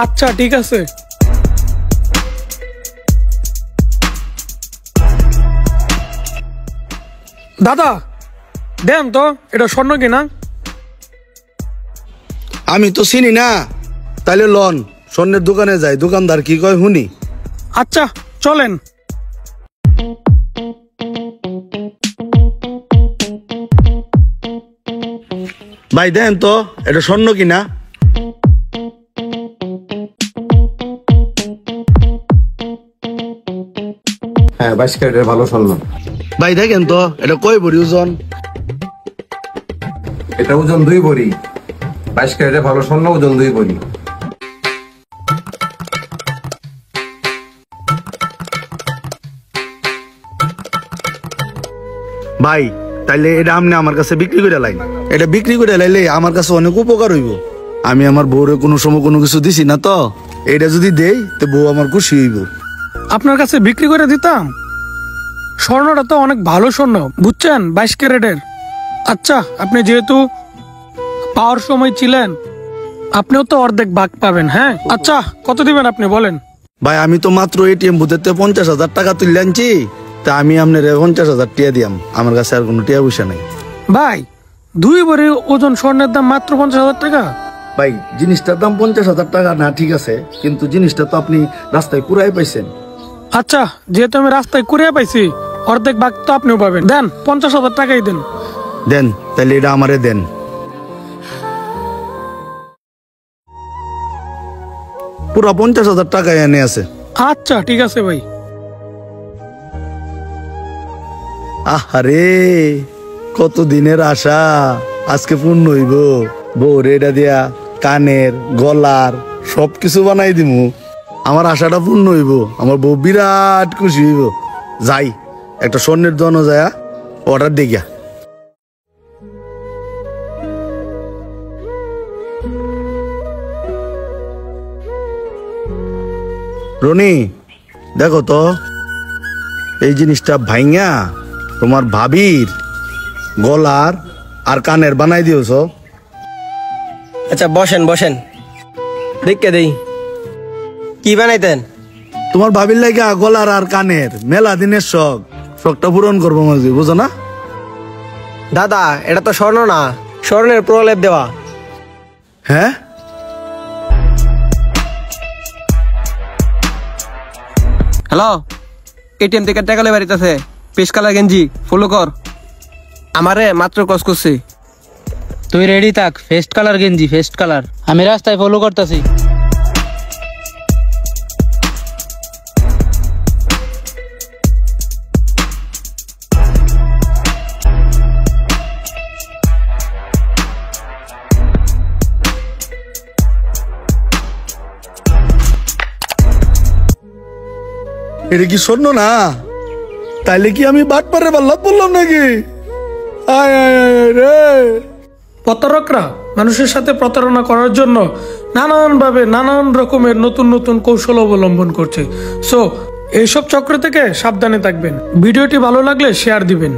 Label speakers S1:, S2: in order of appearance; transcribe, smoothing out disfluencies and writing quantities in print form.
S1: আচ্ছা ঠিক আছে। দাদা দেন তো, এটা স্বর্ণ কিনা?
S2: আমি তো চিনি না, তাইলে লন স্বর্ণের দোকানে যাই, দোকানদার কি কয় শুনি।
S1: আচ্ছা চলেন।
S2: ভাই দেন তো এটা স্বর্ণ কিনা।
S3: হ্যাঁ 22 ক্যারেটের ভালো স্বর্ণ।
S2: ভাই দেখেন তো এটা কয় ভরি ওজন?
S3: এটা ওজন 2 ভরি। 22 ক্যারেটের ভালো স্বর্ণ, ওজন 2 ভরি।
S2: ভাই তাইলে এটা আপনি আমার কাছে বিক্রি করে লাইন, এটা বিক্রি করে লাইলে আমার কাছে অনেক উপকার হইব। আমি আমার বউরে কোনো সময় কোনো কিছু দিছি না, তো এটা যদি দেই তো বউ আমার খুশি হইব।
S1: আপনার কাছে বিক্রি করে দিতাম? স্বর্ণটা তো অনেক ভালো স্বর্ণ, বুঝছেন, 22 ক্যারেটের। আচ্ছা আপনি যেহেতু পাওয়ার সময় ছিলেন, আপনিও তো অর্ধেক ভাগ পাবেন। হ্যাঁ আচ্ছা কত দিবেন আপনি বলেন?
S2: ভাই আমি তো মাত্র এটিএম বুথেতে 50,000 টাকা তুলে আনছি, তা আমি আপনার 50,000 টিয়া দিয়াম, আমার কাছে আর কোনো টিয়া পয়সা নাই।
S1: ভাই 2 ভরি ওজন স্বর্ণের দাম মাত্র 50,000 টাকা?
S2: ভাই জিনিসটার দাম 50,000 টাকা না, ঠিক আছে, কিন্তু জিনিসটা তো আপনি রাস্তায় কুড়াই পাইছেন।
S1: আচ্ছা যেহেতু আমি রাস্তায় কুড়িয়ে পাইছি, অর্ধেক ভাগ তো আপনিও পাবেন। দেন 50,000 টাকাই দেন।
S2: দেন তাহলে এটা আমারে দেন। পুরা 50,000 টাকা এনে আছে।
S1: আচ্ছা ঠিক আছে ভাই।
S2: আহারে কত দিনের আশা আজকে পূর্ণ হইব। বউরে এটা দিয়া কানের গলার সবকিছু বানাই দিমু, আমার আশাটা পূর্ণ হইব, আমার বউ বিরাট খুশি হইব। যাই একটা স্বর্ণের দোকানে যায় অর্ডার দেখিয়া। রনি দেখো তো এই জিনিসটা ভাইঙ্গা তোমার ভাবির গলার আর কানের বানাই দিওছ।
S4: আচ্ছা বসেন বসেন, দেখে দেই কি বানাইতেন।
S2: তোমার ভাবির লাগা গলার আর কানের মেলা দিনের শখ, শখটা পূরণ করবো মাঝে, বুঝো না?
S4: দাদা এটা তো স্বর্ণ না, স্বর্ণের প্রলেপ দেওয়া।
S2: হ্যাঁ
S4: হ্যালো, এটিএম থেকে টাকা লেবার আছে, পেশ কালার গেঞ্জি ফলো কর। আমারে মাত্র কস করছি।
S5: তুই রেডি থাক, ফেস্ট কালার গেঞ্জি, ফেস্ট কালার। আমি রাস্তায় ফলো করতেছি।
S2: এটা কি স্বর্ণ না? তাইলে কি আমি বাট পারে পাল্লা বললাম নাকি? আয় আয় আয় রে।
S1: প্রতারকরা মানুষের সাথে প্রতারণা করার জন্য নানানভাবে নানান রকমের নতুন নতুন কৌশল অবলম্বন করছে। সো এইসব চক্র থেকে সাবধানে থাকবেন। ভিডিওটি ভালো লাগলে শেয়ার দিবেন।